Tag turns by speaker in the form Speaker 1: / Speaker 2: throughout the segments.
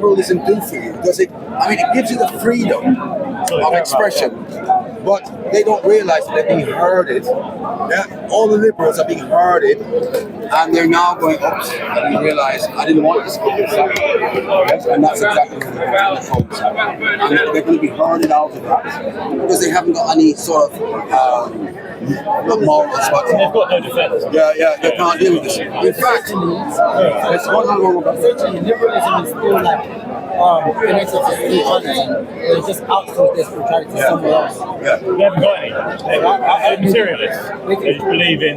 Speaker 1: liberalism do for you? Does it? I mean, it gives you the freedom of expression, but they don't realize that they're being herded. Yeah, all the liberals are being herded, and they're now going up and realize I didn't want this. Yes, and that's exactly what they're going to and they're going to be herded out of that because they haven't got any sort of not morals, but
Speaker 2: they've got no defense.
Speaker 1: Yeah, they can't deal with this. In fact, it's
Speaker 3: essentially liberalism is still like connected to spirituality. It's just outsourced their spirituality to somewhere else.
Speaker 1: Yeah.
Speaker 2: They haven't got any. They're materialists. They just believe in.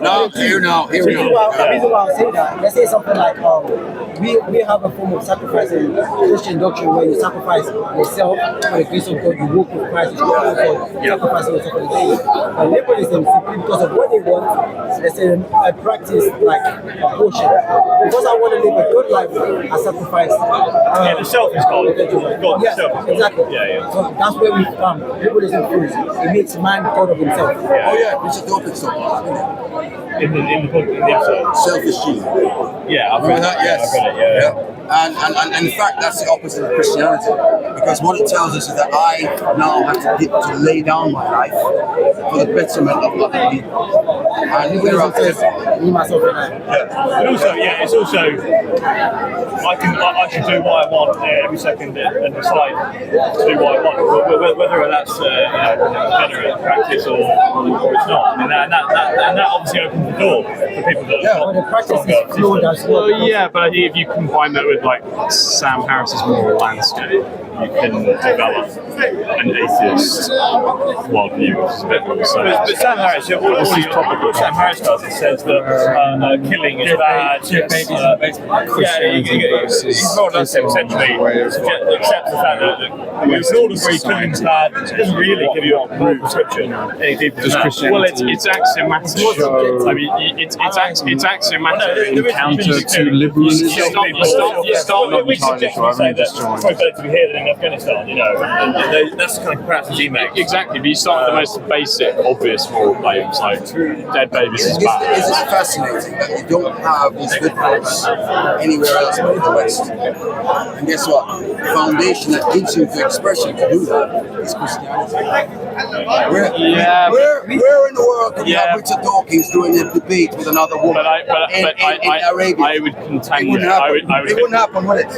Speaker 1: No, here we go.
Speaker 3: The reason why I say that, let's say something like we have a form of sacrifice in Christian doctrine where you sacrifice yourself for the grace of God, you walk with Christ, you sacrifice yourself for the day. But liberalism, simply because of what they want, let's say I practice like abortion. Because I want to live a good life, I sacrifice.
Speaker 2: The self is God. God
Speaker 3: yes,
Speaker 2: self.
Speaker 3: exactly.
Speaker 2: Yeah.
Speaker 3: So that's where we liberalism proves it makes man God of himself.
Speaker 1: Oh yeah, it's a topic
Speaker 2: In the episode.
Speaker 1: Self-esteem.
Speaker 2: Yeah, I've read that.
Speaker 1: Yes.
Speaker 2: I've read it, yeah.
Speaker 1: And in fact, that's the opposite of Christianity, because what it tells us is that I now have to lay down my life for the betterment of other people. And
Speaker 3: me, myself, and I.
Speaker 2: But also, it's also I should do what I want every second and decide to do what I want, whether that's generate practice or it's not. And that obviously opens the door for people that.
Speaker 3: Well, the practice is flawed as well.
Speaker 4: Yeah, but I think if you combine that with like Sam Harris's moral landscape, you can develop an atheist worldview, which is a bit more
Speaker 2: But Sam Harris, all Sam Harris does is says that killing is bad. He's more or less essentially accepts the fact that we can all agree killing's bad. It doesn't really give you a broad prescription any deeper than that.
Speaker 4: Well, it's axiomatic. I mean, it's axiomatic in counter to liberalism.
Speaker 2: We subjectively say that it's probably better to be here than in Afghanistan, and that's the kind of comparison he makes.
Speaker 4: Exactly, but you start with the most basic, obvious moral claims, like dead babies is bad.
Speaker 1: Isn't it fascinating that you don't have these good books anywhere else but in the West? And guess what? The foundation that gives you the expression to do that is Christianity. Where in the world can you have Richard Dawkins doing a debate with another woman in Arabia?
Speaker 4: I would contend
Speaker 1: it wouldn't happen, would it?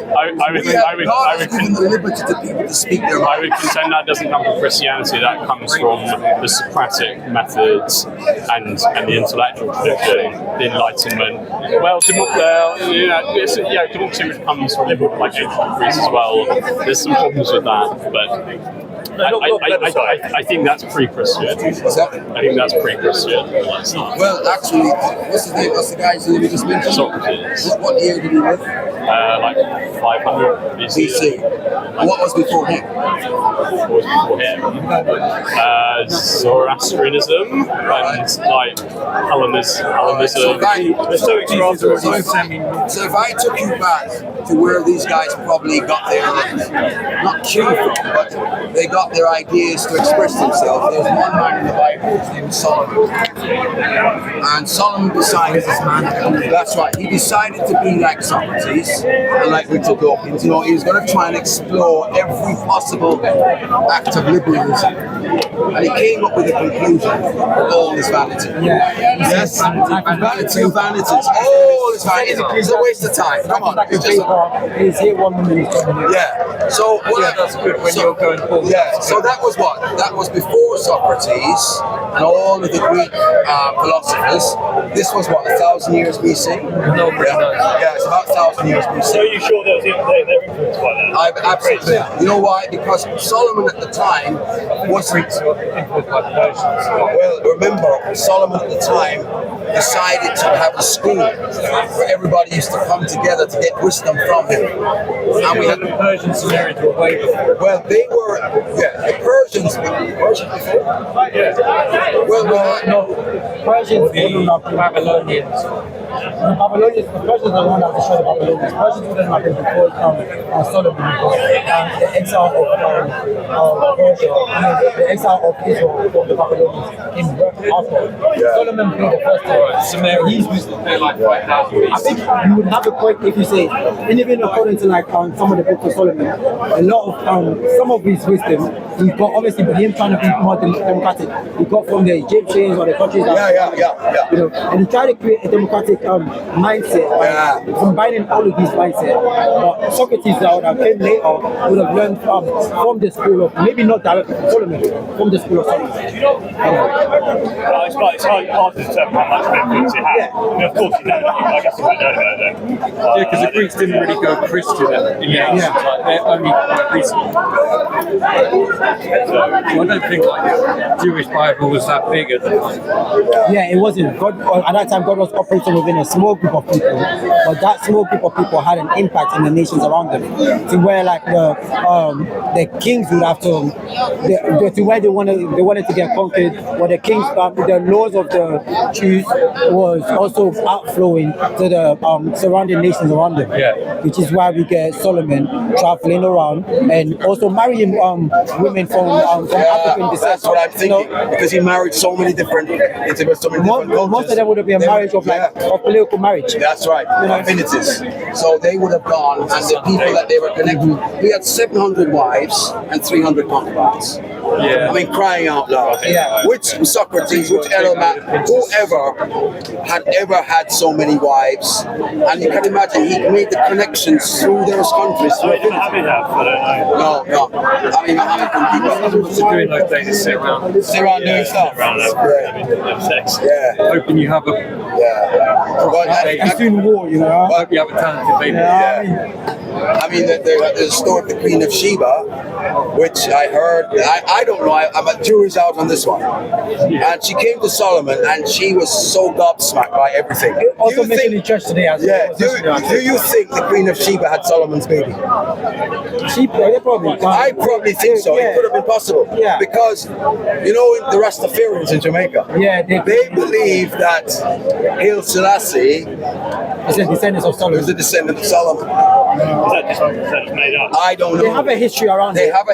Speaker 4: God
Speaker 1: has given the liberty to people to speak their mind.
Speaker 4: I would contend that doesn't come from Christianity. That comes from the Socratic methods and the intellectual tradition, the Enlightenment. Well, democracy comes from like ancient Greece as well. There's some problems with that, but. I think that's pre-Christian. I think that's pre-Christian.
Speaker 1: Well, actually, what's the guy's name you just mentioned?
Speaker 4: Socrates.
Speaker 1: What year did he live?
Speaker 4: Like 500 BC.
Speaker 1: What was before him?
Speaker 4: What was before him? Zoroastrianism and like Hellenism.
Speaker 1: So if I took you back to where these guys probably got their, not cue from, but they got their ideas to express themselves. There's one man in the Bible, his name is Solomon. And Solomon decided, that's right, he decided to be like Socrates and like Richard Dawkins. He was going to try and explore every possible act of liberalism. And he came up with a conclusion of all this vanity. Yes? Vanity of vanities. All this vanity. It's a waste of time. Come on.
Speaker 3: He's here 1 minute.
Speaker 1: Yeah. So that's good when you're going forward. Yeah. So that was what? That was before Socrates and all of the Greek philosophers. This was what, 1,000 years BC? Yeah, it's about 1,000 years BC.
Speaker 2: So are you sure they're influenced by that?
Speaker 1: Absolutely. You know why? Because Solomon at the time was influenced by the Persians. Well, remember, Solomon at the time decided to have a school where everybody used to come together to get wisdom from him. And we had the Persians married to a way before. Well, they were, the Persians before? Well,
Speaker 3: no, Persians were not Babylonians. The Persians are the one that destroyed the Babylonians. Persians wouldn't have been before Solomon, the exile of Persia, the exile of Israel from the Babylonians came after. Solomon played the first time. He's I think you would have a point if you say, and even according to like some of the books of Solomon, a lot of some of his wisdom he got obviously, but him trying to be more democratic, he got from the Egyptians or the countries that you know, and he tried to create a democratic mindset by combining all of these mindsets. But Socrates that would have came later would have learned from the school of maybe not directly from Solomon, from the school of Solomon.
Speaker 2: It's hard to determine how much influence it had. I mean, of course, you know, I guess you might know about it.
Speaker 5: Yeah, because the Greeks didn't really go Christian in the ancient time. They're only quite recent. So I don't think like the Jewish Bible was that big at the time.
Speaker 3: Yeah, it wasn't. God at that time, God was operating within a small group of people, but that small group of people had an impact in the nations around them. To where like the kings would have to where they wanted to get conquered, where the kings the laws of the Jews was also outflowing to the surrounding nations around them.
Speaker 5: Yeah.
Speaker 3: Which is why we get Solomon traveling around and also marrying women from African descent.
Speaker 1: That's what I'm thinking, because he married so many different
Speaker 3: most of them would have been a marriage of political marriage.
Speaker 1: That's right, affinities. So they would have gone, and the people that they were connected. We had 700 wives and 300 concubines.
Speaker 5: Yeah.
Speaker 1: I mean, crying out loud.
Speaker 3: Yeah.
Speaker 1: Which Socrates, which whoever had ever had so many wives, and you can imagine he made the connections through those countries.
Speaker 2: I didn't have enough, I don't know.
Speaker 1: No. I mean, Muhammad can
Speaker 5: What's it doing those days? Is sit around
Speaker 1: doing stuff.
Speaker 2: Have sex.
Speaker 1: Yeah.
Speaker 5: hoping you have a
Speaker 3: He's doing war, you know.
Speaker 5: hope you have a talented baby.
Speaker 1: I mean, there's a story of the Queen of Sheba, which I heard. I don't know. I'm a jury's out on this one. And she came to Solomon, and she was so gobsmacked by everything.
Speaker 3: Also mentioned in church today as well.
Speaker 1: Do you think the Queen of Sheba had Solomon's baby?
Speaker 3: Probably.
Speaker 1: I probably think so. It could have been possible.
Speaker 3: Yeah.
Speaker 1: Because, you know, the Rastafarians in Jamaica, they believe that Haile Selassie
Speaker 3: is a descendant of Solomon.
Speaker 1: was a descendant of Solomon.
Speaker 2: Is that just made up?
Speaker 1: I don't know.
Speaker 3: They have a history around it.
Speaker 1: They have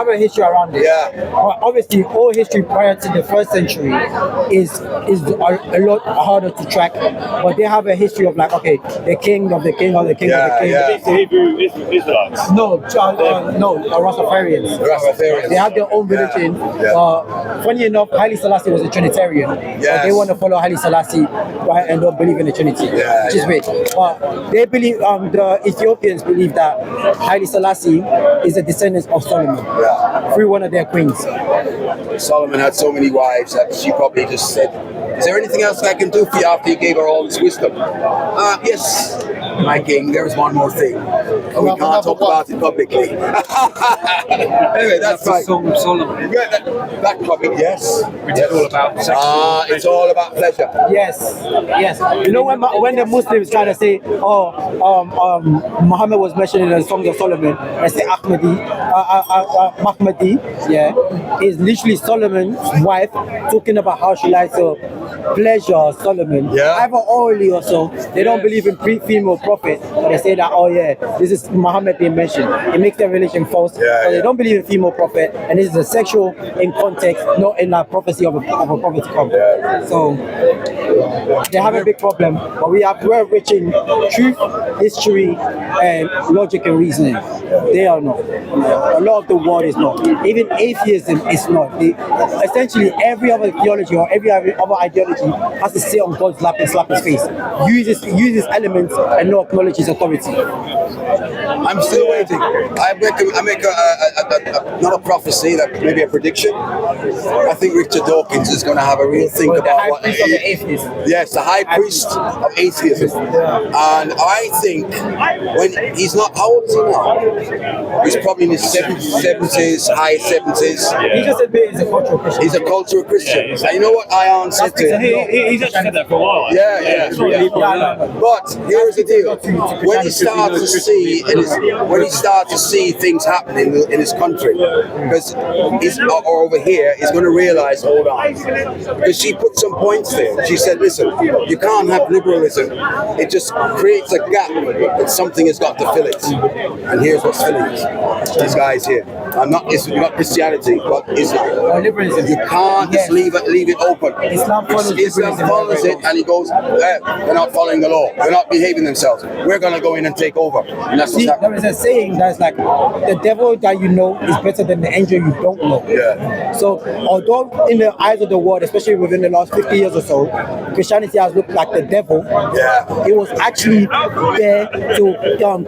Speaker 1: a history
Speaker 3: around it.
Speaker 1: Yeah.
Speaker 3: Obviously, all history prior to the first century is a lot harder to track. But they have a history of like, okay, the king of the king of the king of the king.
Speaker 1: Yeah.
Speaker 2: It's the Hebrew Israelites.
Speaker 3: No, Rastafarians.
Speaker 1: The Rastafarians.
Speaker 3: They have their own religion.
Speaker 1: Yeah.
Speaker 3: Funny enough, Haile Selassie was a Trinitarian.
Speaker 1: Yes.
Speaker 3: So they want to follow Haile Selassie, right, and don't believe in the Trinity, which is weird. But they believe, the Ethiopians believe that Haile Selassie is a descendant of Solomon through one of their queens.
Speaker 1: Solomon had so many wives that she probably just said, "Is there anything else I can do for you after you gave her all this wisdom?" Yes, my king, there's one more thing. But we can't talk about it publicly. Anyway, that's right.
Speaker 5: Song of Solomon,
Speaker 1: Yeah, that topic, yes.
Speaker 5: which is all about sex.
Speaker 1: It's all about pleasure.
Speaker 3: Yes. You know when the Muslims try to say, Muhammad was mentioned in the Songs of Solomon, I say Mahmadi, is literally Solomon's wife talking about how she likes to pleasure Solomon.
Speaker 1: Yeah.
Speaker 3: Either orally or so. They don't believe in female prophet, but they say that, this is Muhammad being mentioned. It makes their religion false. But they don't believe in female prophet, and this is a sexual in context, not in a prophecy of a prophet to come. So they have a big problem, but we're rich in truth, history, and logic and reasoning. They are not. A lot of the world is not. Even atheism is not. Essentially, every other theology or every other ideology has to sit on God's lap and slap his face. Uses elements and not acknowledge his authority.
Speaker 1: I'm still waiting. I make not a prophecy, that maybe a prediction. I think Richard Dawkins is going to have a real think about what. Yes, the high priest of atheism. And I think when he's not, how old is he now? He's probably in his 70s, high 70s.
Speaker 3: He just admitted he's a cultural Christian.
Speaker 1: He's a cultural Christian. And you know what I answered to him?
Speaker 2: He's actually said that for a while.
Speaker 1: Yeah. But here's the deal: when he starts to see things happening in his country, because or over here, he's going to realize, hold on, because she put some points there. She said, listen, you can't have liberalism. It just creates a gap, and something has got to fill it. And here's what's filling it. These guys here. not Christianity, but Islam.
Speaker 3: Or liberalism.
Speaker 1: You can't just leave it open.
Speaker 3: Islam follows
Speaker 1: it, and he goes, they're not following the law. They're not behaving themselves. We're going to go in and take over. And that's what's happening.
Speaker 3: There is a saying that's like, the devil that you know is better than the angel you don't know.
Speaker 1: Yeah.
Speaker 3: So, although in the eyes of the world, especially within the last 50 years or so, Christianity has looked like the devil, it was actually there to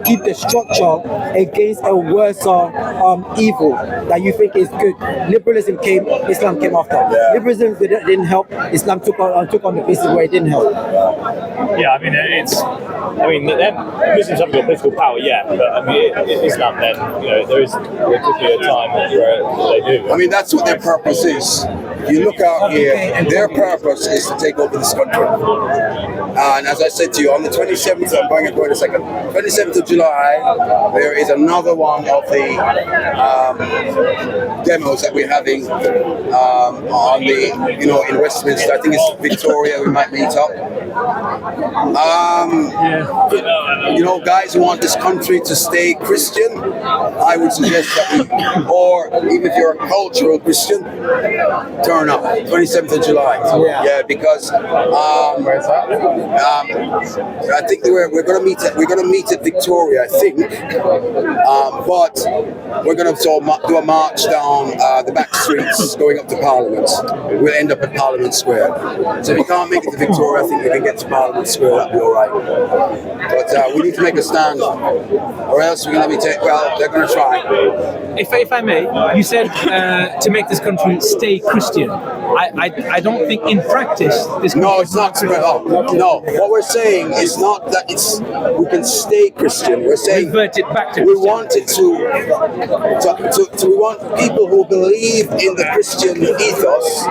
Speaker 3: keep the structure against a worse evil that you think is good. Liberalism came, Islam came after. Liberalism didn't help, Islam took on the basis where it didn't help.
Speaker 2: Yeah, I mean, Muslims haven't got political power yet, but I mean, Islam then, there could be a time where they do.
Speaker 1: I mean, that's what their purpose is. You look out here, their purpose is to take over this country. And as I said to you, on the 27th, I'm going to go in a second, 27th of July, there is another one of the demos that we're having on the, in Westminster. I think it's Victoria, we might meet up. Guys who want this country to stay Christian, I would suggest that or even if you're a cultural Christian, turn up 27th of July. Yeah, because where's that? I think we're going to meet at Victoria, I think, but we're going to do a march down the back streets going up to Parliament. We'll end up at Parliament Square. So if you can't make it to Victoria, I think we can get to Parliament Square. That'll be all right. But we need to make a stand, or else we're going to be they're going to try.
Speaker 6: If I may, you said to make this country stay Christian. I don't think in practice this.
Speaker 1: No, it's not true at all. No, what we're saying is not that we can stay Christian. We're saying
Speaker 6: revert it back to
Speaker 1: we want it we want people who believe in the Christian ethos.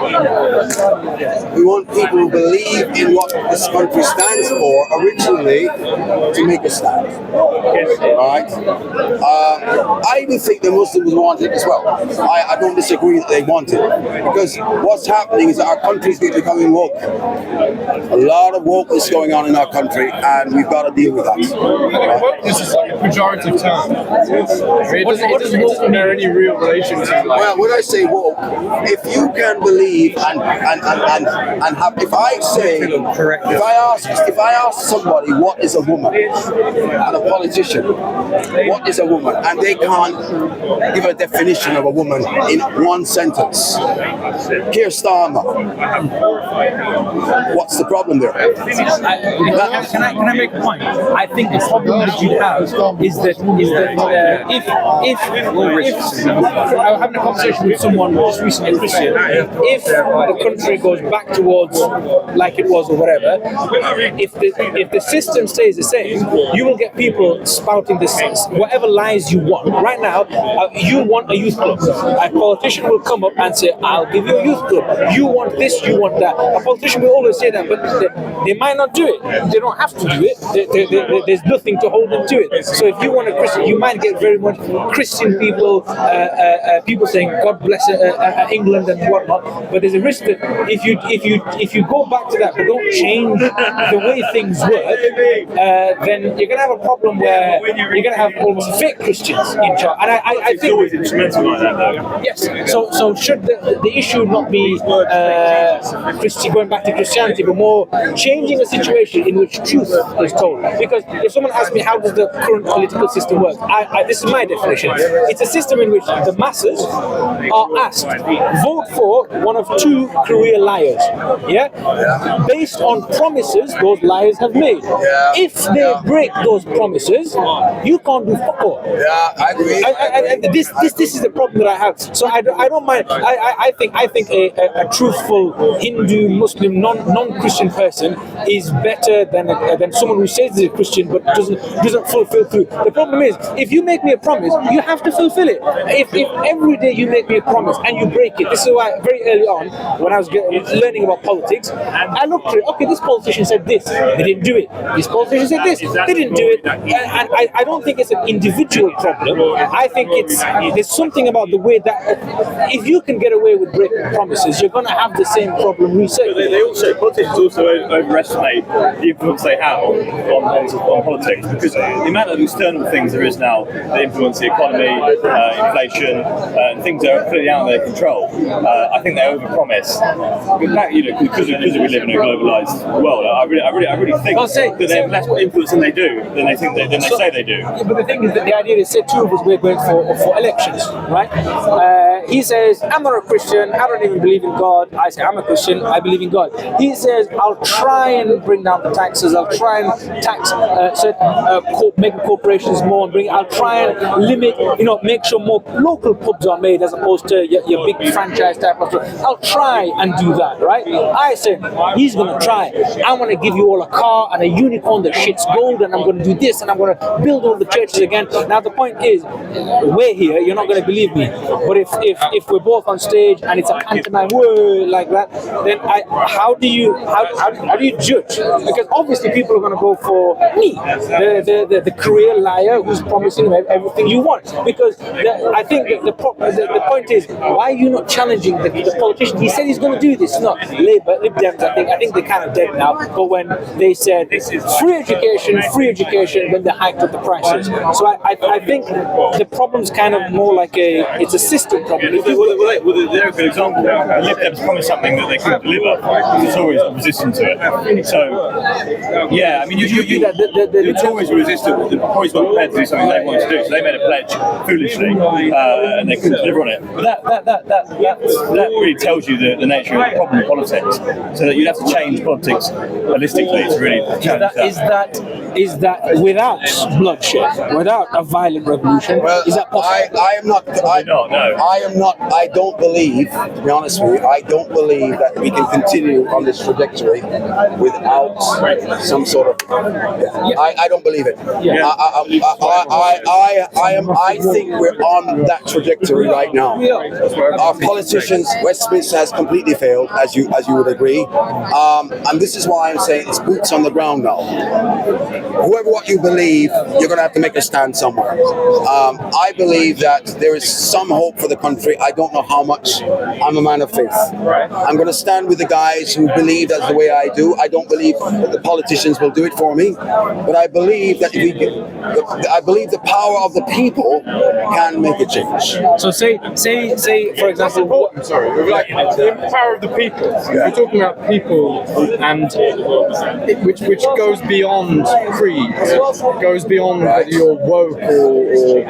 Speaker 1: We want people who believe in what this country stands for originally to make a stand. Right? I even think the Muslims want it as well. I don't disagree that they want it, because what's happening is that our country is becoming woke. A lot of wokeness going on in our country, and we've got to deal with that.
Speaker 5: Wokeness is like a pejorative term. It doesn't bear any real relation to
Speaker 1: Well, when I say woke, if you can believe and have, if I ask somebody what is a woman, and a politician, what is a woman, and they can't give a definition of a woman in one sentence. Keir Starmer, what's the problem there?
Speaker 6: Can I make a point? I think the problem that you have is that if I was having a conversation with someone just recently, Christian, if the country goes back towards like it was or whatever, if the system stays the same, you will get people spouting this whatever lies you want. Right now, you want a youth club. A politician will come up and say, "I'll give you a youth club. You want this, you want that." A politician will always say that, but they might not do it. They don't have to do it. There's nothing to hold them to it. So if you want a Christian, you might get very much Christian people, people saying "God bless England" and whatnot. But there's a risk that if you go back to that, but don't change the way things work, then you're going to have a problem where you're going to have almost fake Christians in charge. And I think
Speaker 2: always instrumental like that, though.
Speaker 6: Yes. So should the issue not be going back to Christianity, but more changing a situation in which truth is told? Because if someone asks me how does the current political system work, this is my definition. It's a system in which the masses are asked, vote for one of two career liars. Yeah? Based on promises those liars have made. If they break those promises, you can't do fuck all.
Speaker 1: Yeah, I agree.
Speaker 6: This is the problem that I have. So I don't mind. I think a truthful Hindu, Muslim, non-Christian person is better than someone who says they're a Christian but doesn't fulfill through. The problem is, if you make me a promise, you have to fulfill it. If every day you make me a promise and you break it, this is why very early on when I was learning about politics, I looked at it. Okay, this politician said this, they didn't do it. This politician said this, they didn't do it. And I don't think it's an individual problem. I think there's something about the way that if you can get away with breaking promises, you're going to have the same problem we say.
Speaker 2: Politicians also overestimate the influence they have on politics, because the amount of external things there is now that influence the economy, inflation, and things that are completely out of their control. I think they overpromise. Because we live in a globalized world, I really think that they have less influence than they do, than they say they do.
Speaker 6: Yeah, but the thing is that the idea is, say, two of us we're going for elections, right? He says, I'm not a Christian, I don't even believe in God. I say, I'm a Christian, I believe in God. He says, I'll try and bring down the taxes, I'll try and tax mega corporations more, I'll try and limit, make sure more local pubs are made as opposed to your big franchise type of stuff. I'll try and do that, right? I said, he's going to try. I'm going to give you all a car and a unicorn that shits gold, and I'm going to do this, and I'm going to build all the churches again. Now the point is, we're here, you're not going to believe me, but if we're both on stage and it's a pantomime word like that, then how do you judge? Because obviously people are going to go for me, the career liar who's promising everything you want. Because I think that the point is, why are you not challenging the politician? He said he's going to do this. No, Lib Dems, I think they're kind of dead now. But when they said free education, then they hiked up the prices. So I think the problem's kind of more like it's a system problem.
Speaker 2: They're a good example. Lib Dems promised something that they couldn't deliver. There's always resistance to it. So, yeah, I mean, it's always resistant. They're always not prepared to do something they want to do. So they made a pledge foolishly, and they couldn't deliver on it. But that really tells you the nature of the problem in politics. So that you'd have to change politics holistically to really challenge that.
Speaker 6: Is that without bloodshed, without a violent revolution?
Speaker 1: Well,
Speaker 6: is that possible?
Speaker 1: I am not. I am not. I don't believe, to be honest with you, I don't believe that we can continue on this trajectory without some sort of. I don't believe it.
Speaker 6: Yeah.
Speaker 1: I think we're on that trajectory right now. Our politicians, Westminster has completely failed, as you would agree, and this is why I'm saying it's boots on the ground now. Whoever what you believe, you're going to have to make a stand somewhere. I believe that there is some hope for the country. I don't know how much. I'm a man of faith. I'm going to stand with the guys who believe that's the way I do. I don't believe that the politicians will do it for me, but I believe that I believe the power of the people can make a change.
Speaker 6: So say for example,
Speaker 5: like the power of the people. We're talking about people, and which goes beyond creed, goes beyond whether you're woke or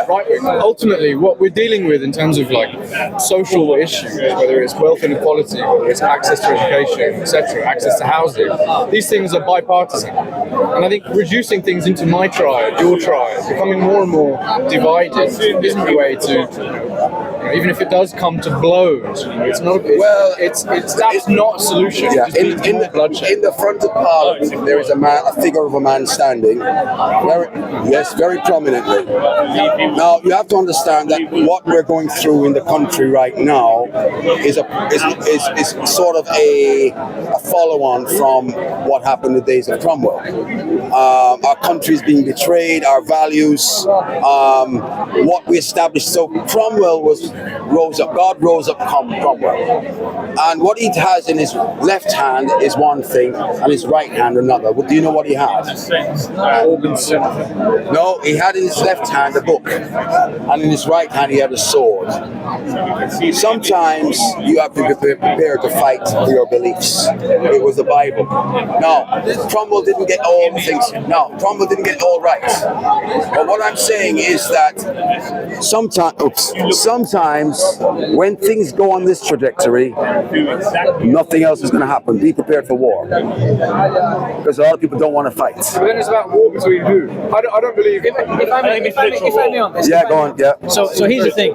Speaker 5: right wing. Ultimately, what we're dealing with in terms of like social issues, whether it's wealth inequality, whether it's access to education, etc., access to housing, these things are bipartisan. And I think reducing things into my tribe, your tribe, becoming more and more divided isn't the way to. Even if it does come to blows, it's not. That's not a solution.
Speaker 1: Yeah. In the front of Parliament, there is a figure of a man standing, very prominently. Now you have to understand that what we're going through in the country right now is sort of a follow-on from what happened in the days of Cromwell. Our country is being betrayed, our values, what we established. So Cromwell rose up. God rose up Cromwell, and what he has in his left hand is one thing, and his right hand another. Do you know what he had? No, he had in his left hand a book, and in his right hand he had a sword. Sometimes you have to be prepared to fight for your beliefs. It was the Bible. Now, Cromwell didn't get all the things. No, Cromwell didn't get it all right. But what I'm saying is that sometimes when things go on this trajectory, nothing else is going to happen. Be prepared for war, because a lot of people don't want to fight.
Speaker 5: But then it's about war between who? I don't believe.
Speaker 6: If I may on this.
Speaker 1: Yeah, go on. Yeah.
Speaker 6: So here's the thing.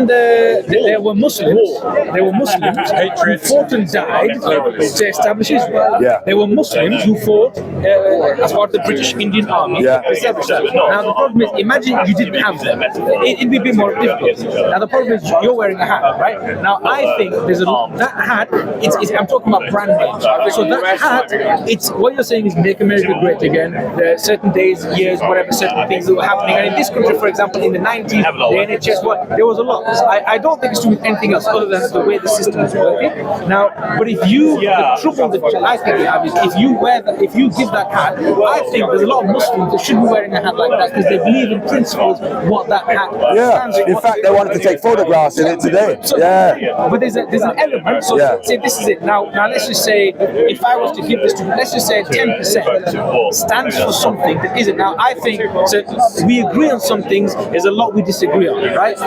Speaker 6: There were Muslims. There were Muslims who fought and died to establish Israel.
Speaker 1: Yeah.
Speaker 6: There were Muslims who fought as part of the British Indian Army to establish that. Now the problem is, imagine you didn't have them. It'd be a bit more difficult. Now the problem is you're wearing a hat, right? Now I think there's that hat. I'm talking about brand names. So that hat, it's what you're saying is make America great again. There are certain days, years, whatever, certain things that were happening. And in this country, for example, in the 90s, the NHS, there was a lot. I don't think it's to do with anything else other than the way the system is working. Now, but if you, the trouble that I think you have is if you give that hat, I think there's a lot of Muslims that should be wearing a hat like that because they believe in principles what that hat stands for.
Speaker 1: In fact, they wanted to take photographs in it today.
Speaker 6: So, but there's an element. So say this is it. Now let's just say if I was to give this to, let's just say 10% stands for something that isn't. Now I think so. We agree on some things. There's a lot we disagree on, right?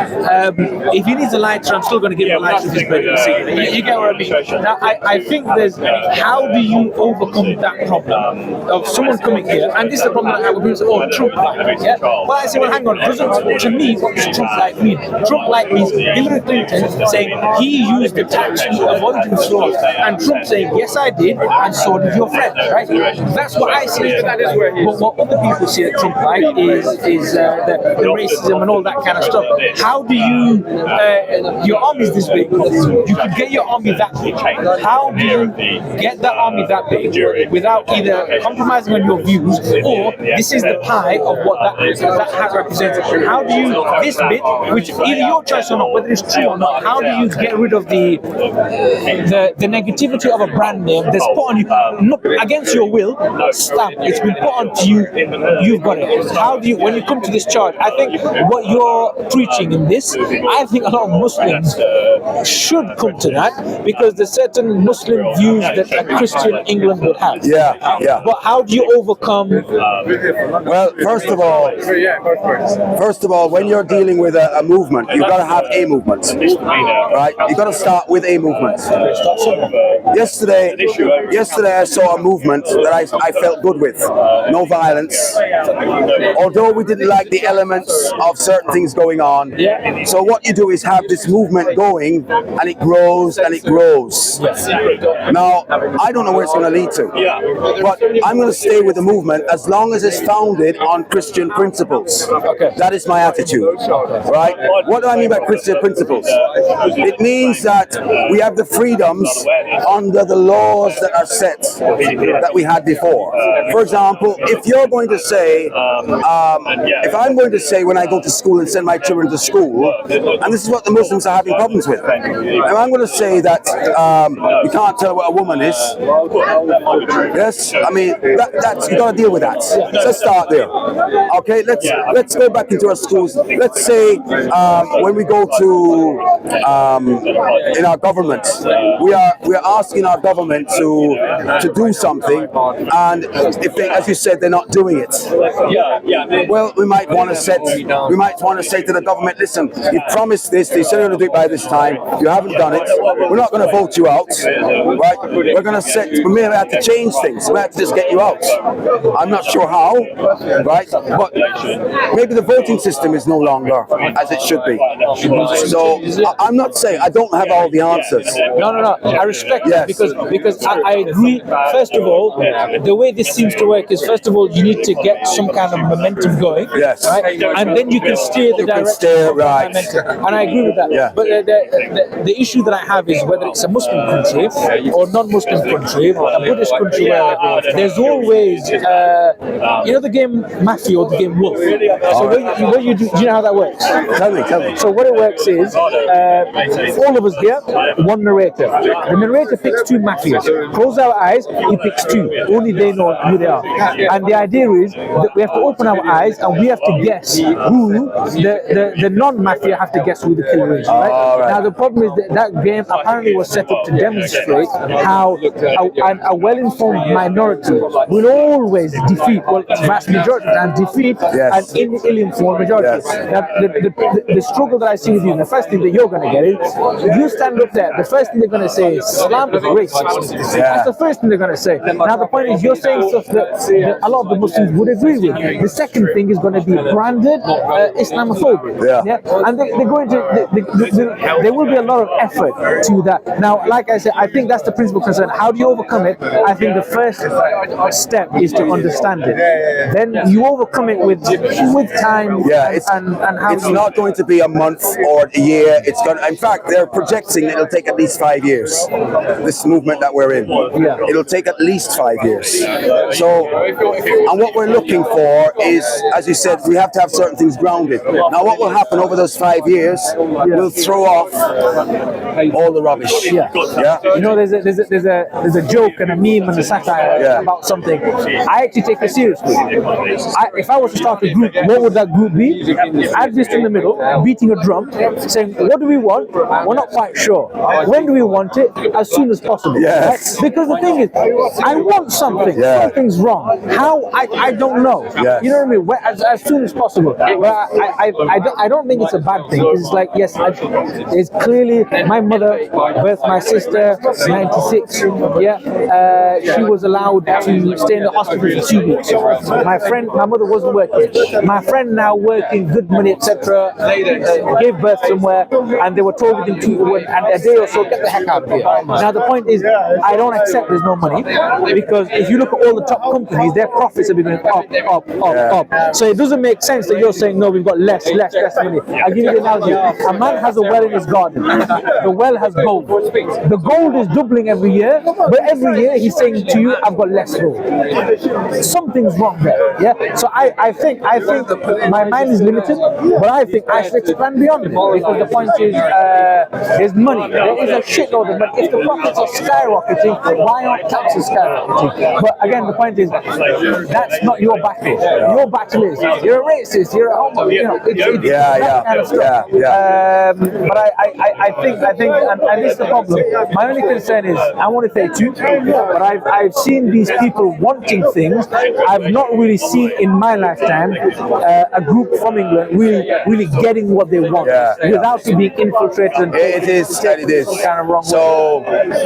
Speaker 6: If he needs a lighter, I'm still going to give him a lighter. You get what I mean? Now I think there's how do you overcome that problem of someone coming here, and this is the problem that I would say, oh, Trump like, yeah. Well, I say, well, hang on. To me, what does Trump like mean? Trump like means Hillary Clinton saying he used the tax avoidance laws, and Trump saying, yes, I did, and so did your friend, right? That's what I see. But what other people see that Trump like is the racism and all that kind of stuff. How do you, your army's this big, you could get your army that big. How do you get that army that big without either compromising on your views or this is the pie of what that hat represents? And how do you, this bit, which either your choice or not, whether it's true or not, how do you get rid of the negativity of a brand name that's put on you, not against your will, stamp, it's been put onto you, you've got it. How do you, when you come to this charge, I think what you're preaching in this, I think a lot of Muslims should come to that because there's certain Muslim views that a Christian England would have.
Speaker 1: Yeah.
Speaker 6: But how do you overcome?
Speaker 1: Well, first of all, when you're dealing with a movement, you've got to have a movement, right? You've got to start with a movement. Yesterday I saw a movement that I felt good with. No violence. Although we didn't like the elements of certain things going on. So what you do is have this movement going, and it grows and it grows. Now, I don't know where it's going to lead to, but I'm going to stay with the movement as long as it's founded on Christian principles. That is my attitude, right? What do I mean by Christian principles? It means that we have the freedoms under the laws that are set that we had before. For example, if you're going to say, if I'm going to say when I go to school and send my children to school, and this is what the Muslims are having problems with, and I'm going to say that you can't tell what a woman is. Yes, I mean that's you got to deal with that. So let's start there. Okay, let's go back into our schools. Let's say when we go to in our government, we are asking our government to do something, and if they, as you said, they're not doing it. Well, we might want to say to the government, listen, you promised this, they said you're going to do it by this time, you haven't done it, we're not going to vote you out, right? We're going to we may have to change things, we may have to just get you out. I'm not sure how, right? But maybe the voting system is no longer as it should be. So I'm not saying I don't have all the answers.
Speaker 6: No. I respect that because I agree. First of all, the way this seems to work is first of all you need to get some kind of momentum going,
Speaker 1: yes,
Speaker 6: right? And then you can steer the direction of momentum. And I agree with that.
Speaker 1: Yeah.
Speaker 6: But the issue that I have is whether it's a Muslim country or non-Muslim country, a Buddhist country, where there's always you know the game Mafia or the game Wolf. So what you do you know how that works?
Speaker 1: Tell me.
Speaker 6: So what it works is all of us here, one narrator. The narrator picks two mafias. Close our eyes, he picks two. Only they know who they are. And the idea is that we have to open our eyes and we have to guess who the non-mafia have to guess who the killer is. Right? Now the problem is that game apparently was set up to demonstrate how a well-informed minority will always defeat, well, vast majority of the time defeat an ill-informed majority. Now, the struggle that I see with you, and the first thing that you're going to get is, you stand up there, the first thing they're going to say is Islam is racist. That's the first thing they're going to say. Now the point is, you're saying stuff that a lot of the Muslims would agree with. The second thing is going to be branded Islamophobic. And they're going to, there will be a lot of effort to that. Now, like I said, I think that's the principal concern. How do you overcome it? I think the first step is to understand it. Then you overcome it with time. And how
Speaker 1: it's not going to be a month month or a year. It's going. In fact, they're projecting that it'll take at least 5 years. This movement that we're in, it'll take at least 5 years. So, and what we're looking for is, as you said, we have to have certain things grounded. Now, what will happen over those 5 years? We'll throw off all the rubbish.
Speaker 6: Yeah. You know, there's a joke and a meme and a satire about something. I actually take it seriously. If I was to start a group, what would that group be? I'd just in the middle, beating a drum, saying, what do we want? We're not quite sure. When do we want it? As soon as possible.
Speaker 1: Yes.
Speaker 6: Right? Because the thing is, I want something. Something's wrong. How? I don't know.
Speaker 1: Yes.
Speaker 6: You know what I mean? As soon as possible. But I don't think it's a bad thing. It's like, yes, it's clearly my mother birthed my sister, 96. She was allowed to stay in the hospital for 2 weeks. My mother wasn't working. My friend now working, good money, etc. Gave birth somewhere, and they were told within 2 and a day or so, get the heck out of here. Now the point is, I don't accept there's no money, because if you look at all the top companies, their profits have been going up. So it doesn't make sense that you're saying no, we've got less money. I'll give you the analogy. A man has a well in his garden. The well has gold. The gold is doubling every year, but every year he's saying to you, I've got less gold. Something's wrong there. Yeah. So I think my mind is limited, but I think I should expand beyond it, because the point is, there's money. There is a shitload of money. If the profits are skyrocketing, why aren't taxes skyrocketing? But again, the point is, that's not your battle. Your battle is, you're a racist, you're a homo, you know, it's that kind of stuff. But I think, and this is the problem. My only concern is, I want to say too, but I've seen these people wanting things. I've not really seen in my lifetime a group from England really getting what they want without being infiltrated.
Speaker 1: It is.
Speaker 6: Kind of wrong
Speaker 1: so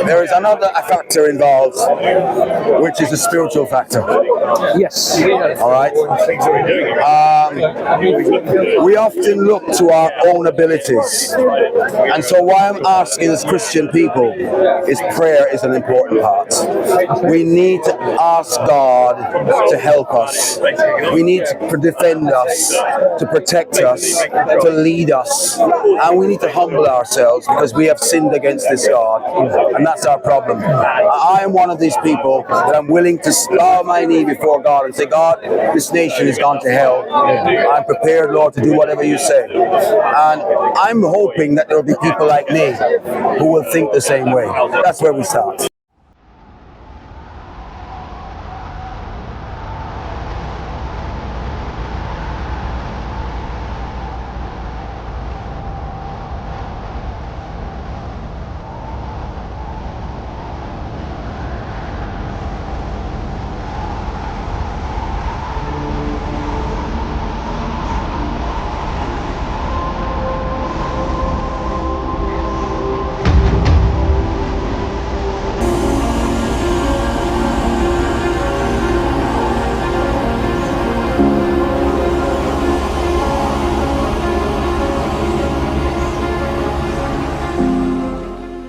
Speaker 1: there is another factor involved, which is a spiritual factor.
Speaker 6: Yes.
Speaker 1: All right. We often look to our own abilities, and so why I'm asking as Christian people is prayer is an important part. We need to ask God to help us. We need to defend us, to protect us, to lead us, and we need to humble ourselves because we have sinned against this God, and that's our problem. I am one of these people that I'm willing to bow my knee before God and say, God, this nation has gone to hell. I'm prepared, Lord, to do whatever you say. And I'm hoping that there will be people like me who will think the same way. That's where we start.